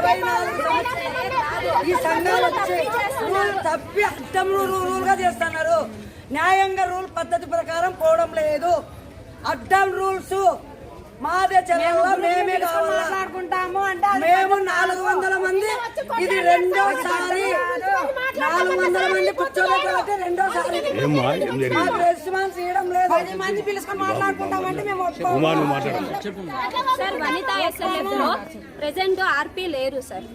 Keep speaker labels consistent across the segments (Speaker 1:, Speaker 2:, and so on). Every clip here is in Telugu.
Speaker 1: 24 సంవత్సరాలు ఈ సంఘాలు వచ్చి తప్పి అడ్డం రూల్గా చేస్తున్నారు. న్యాయంగా రూల్ పద్ధతి ప్రకారం పోవడం లేదు. అడ్డం రూల్స్ మాదే చెల్లెల్లో మేమే మాట్లాడుకుంటాము. మేము 400 మంది, ఇది రెండోసారి 400 మంది కూర్చోబెట్టాలంటే రెండోసారి మాకు రెస్పాన్స్ ఇవ్వడం లేదు. 10 మంది పిలుచుకొని మాట్లాడుకుంటామంటే మేము
Speaker 2: సార్ వనితా ఎస్ఎల్ఎఫ్ లో ప్రెసెంట్ ఆర్పీ లేరు సార్.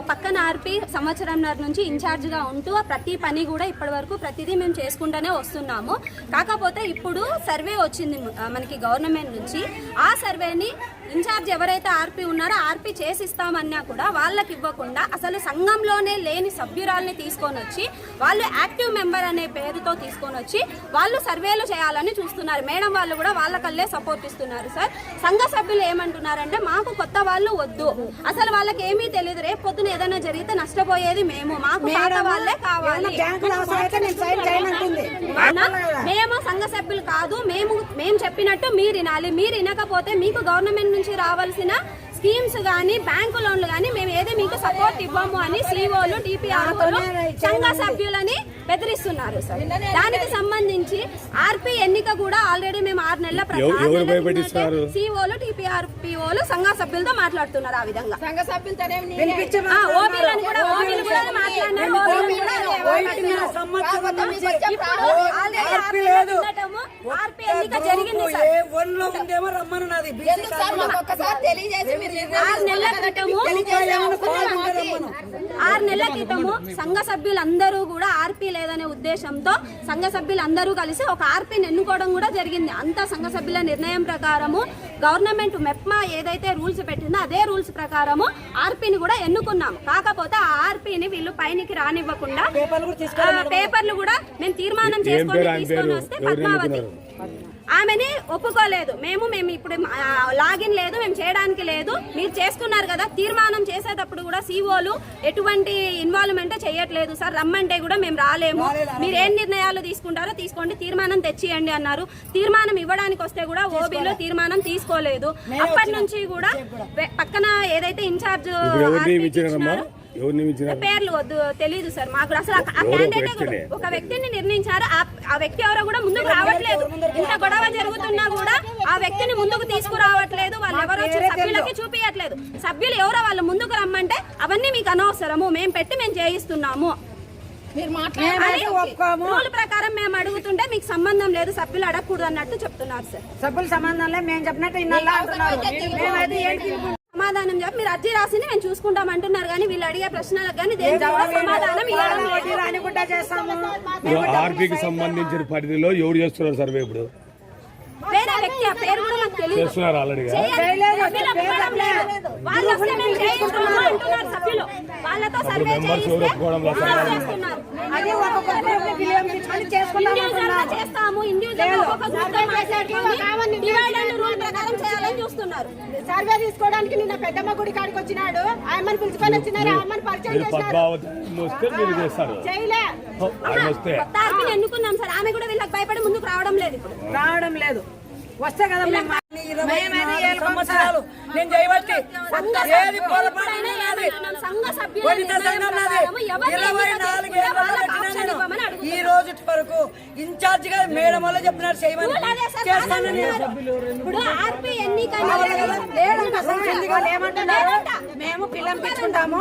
Speaker 2: పక్కన ఆర్పీ సంవత్సరంన్నర నుంచి ఇన్ఛార్జ్గా ఉంటూ ప్రతి పని కూడా ఇప్పటి వరకు ప్రతిదీ మేము చేసుకుంటూనే వస్తున్నాము. కాకపోతే ఇప్పుడు సర్వే వచ్చింది మనకి గవర్నమెంట్ నుంచి. ఆ సర్వేని ఇన్ఛార్జ్ ఎవరైతే ఆర్పీ ఉన్నారో ఆర్పీ చేసిస్తామన్నా కూడా వాళ్ళకి ఇవ్వకుండా అసలు సంఘంలోనే లేని సభ్యురాల్ని తీసుకొని వచ్చి వాళ్ళు యాక్టివ్ మెంబర్ అనే పేరుతో తీసుకొని వచ్చి వాళ్ళు సర్వేలు చేయాలని చూస్తున్నారు. మేడం వాళ్ళు కూడా వాళ్ళకల్లే సపోర్ట్ ఇస్తున్నారు సార్. సంఘ సభ్యులు ఏమంటున్నారంటే మాకు కొత్త వాళ్ళు వద్దు, అసలు వాళ్ళకి ఏమీ తెలియదు, రేపు పొద్దున ఏదైనా జరిగితే నష్టపోయేది మేము, మాకు పాత వాళ్ళే కావాలి. మేము సంఘ సభ్యులు కాదు, మేము చెప్పినట్టు మీరు వినాలి. మీరు వినకపోతే మీకు గవర్నమెంట్ నుంచి రావాల్సిన స్కీమ్స్ గానీ బ్యాంకు లోన్లు గానీ మేము ఏది మీకు సపోర్ట్ ఇవ్వము అని సిఓలు డిపిఆర్ఓలు సంఘ సభ్యులని బెదిరిస్తున్నారు సార్. దానికి సంబంధించి ఆర్పీ ఎన్నిక కూడా ఆల్రెడీ మేము 6 నెలల సిఓలు టిపిఆర్పిఓలు సంఘ సభ్యులతో మాట్లాడుతున్నారు. ఆ విధంగా ఓబీలను కూడా ఆర్పీ ఎన్నిక జరిగింది సార్. 6 నెలల క్రితము సంఘ సభ్యులందరూ కూడా ఆర్పీ లేదనే ఉద్దేశంతో సంఘ సభ్యులందరూ కలిసి ఒక ఆర్పీని ఎన్నుకోవడం కూడా జరిగింది. అంతా సంఘ సభ్యుల నిర్ణయం ప్రకారము గవర్నమెంట్ మెప్మా ఏదైతే రూల్స్ పెట్టిందో అదే రూల్స్ ప్రకారము ఆర్పీని కూడా ఎన్నుకున్నాం. కాకపోతే ఆ ఆర్పీని వీళ్ళు పైనికి రానివ్వకుండా పేపర్లు కూడా మేము తీర్మానం తీసుకొని వస్తే పద్మావతి ఆమెని ఒప్పుకోలేదు. మేము ఇప్పుడు లాగిన్ లేదు, మేము చేయడానికి లేదు, మీరు చేస్తున్నారు కదా. తీర్మానం చేసేటప్పుడు కూడా సిఓలు ఎటువంటి ఇన్వాల్వ్మెంట్ చేయట్లేదు సార్. రమ్మంటే కూడా మేము రాలేము, మీరు ఏం నిర్ణయాలు తీసుకుంటారో తీసుకోండి, తీర్మానం తెచ్చియండి అన్నారు. తీర్మానం ఇవ్వడానికి వస్తే కూడా ఓబీలో తీర్మానం తీసుకోలేదు. అప్పటి నుంచి కూడా పక్కన ఏదైతే ఇన్ఛార్జ్ పేర్లు వద్దు తెలీదు సార్ మాకు. అసలు ఆ క్యాండిడేట్ ఒక వ్యక్తిని నిర్ణయించారు, ఆ వ్యక్తి ఎవరో కూడా ముందుకు రావట్లేదు. ఇంత గొడవ జరుగుతున్నా కూడా ఆ వ్యక్తిని ముందుకు తీసుకురావట్లేదు. వాళ్ళు ఎవరో సభ్యులకి చూపించట్లేదు. సభ్యులు ఎవరో వాళ్ళు ముందుకు రమ్మంటే అవన్నీ మీకు అనవసరము, మేము చేయిస్తున్నాము రూల్ ప్రకారం మేము అడుగుతుంటే మీకు సంబంధం లేదు, సభ్యులు అడగకూడదు అన్నట్టు చెప్తున్నారు సార్.
Speaker 1: సభ్యుల సంబంధం లేదు మేము చెప్పినట్టు
Speaker 2: సమాధానం చెప్పి మీరు అర్జీ రాసింది మేము చూసుకుంటాం అంటున్నారు. కానీ వీళ్ళు అడిగే ప్రశ్నలకు కానీ సమాధానం
Speaker 3: ఆర్పీకి సంబంధించిన పరిధిలో ఎవరు చేస్తున్నారు సర్వే? ఇప్పుడు
Speaker 2: వేరే వ్యక్తి ఆ పేరు కూడా మాకు తెలియదు. వాళ్ళతో సర్వే చేస్తాము, చూస్తున్నారు.
Speaker 4: సర్వే తీసుకోవడానికి నిన్న పెద్దమ్మ గుడి కాడికి వచ్చినాడు, ఆయమ్మని పిలుచుకొని వచ్చినారు, అమ్మని పరిచయం
Speaker 2: ఎన్నుకున్నాం సార్. ఆమె కూడా వీళ్ళకి భయపడి ముందుకు రావడం లేదు. ఇప్పుడు
Speaker 1: రావడం లేదు, వస్తే కదా సంవత్సరాలు నేను చేయబట్టి ఏది పొరపాటు ఈ రోజు వరకు ఇన్ఛార్జ్ గా మేడం వల్ల చెప్పినారు చేయమని మేము పిల్లలు తెచ్చుకుంటాము,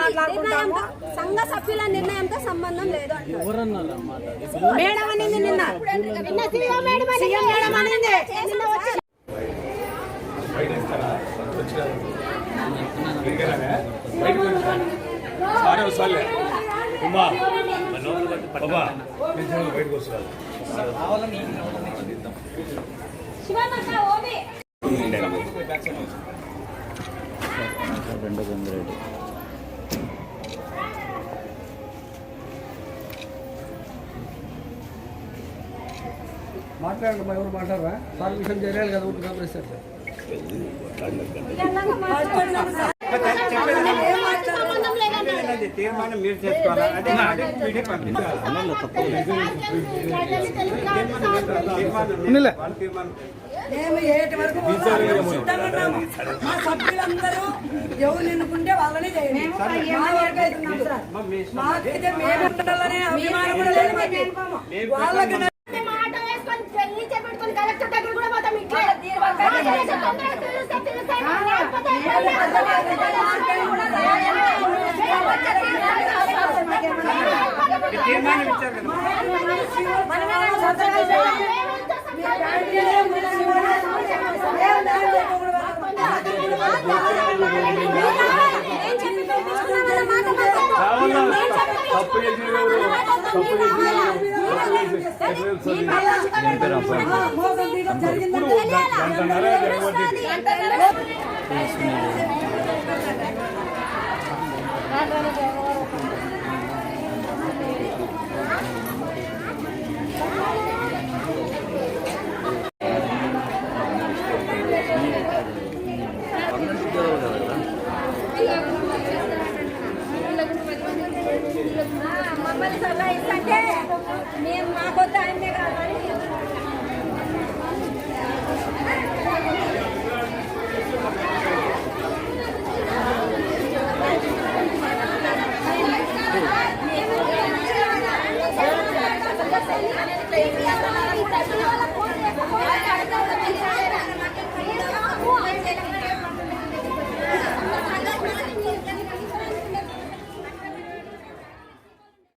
Speaker 1: మాట్లాడుకుంటాము.
Speaker 2: సంఘ సభ్యుల నిర్ణయంతో సంబంధం లేదు
Speaker 1: మేడం అనేది నిన్న మేడం అనేది
Speaker 5: మాట్లాడండి, ఎవరు మాట్లాడరా? సార్ విషయం చేయాలి కదా, ఊరికి గమనిస్తారు.
Speaker 6: అది తీర్మానం మీరు చేసుకోవాలి. అదే పీడీ పంపించాలి. తీర్మానం
Speaker 1: మేము ఏటి వరకు సిద్ధంగా ఉన్నాము. మా సభ్యులందరూ ఎవరు ఎన్నుకుంటే వాళ్ళని చేయండి. మా వరకు అయితే ఉన్నాం సార్. మాకైతే మేము ఉండాలనే అభిమానం కూడా లేదు. వాళ్ళకి
Speaker 4: మాట వేసుకొని పెళ్లి చేపెట్టుకొని కలెక్టర్ దగ్గర కూడా పోతాం. ఇట్లే
Speaker 6: తీర్మానం ఇచ్చారు కదా.
Speaker 3: తప్పు చేసిన ఎవరు? తప్పు చేసిన
Speaker 1: మోసం తీయడం జరిగింది.
Speaker 3: గంటన్నర జరగబట్టి
Speaker 2: మమ్మల్ని సహాయిస్తే మేము మాకొద్దు ఆయనే కావాలి. మేము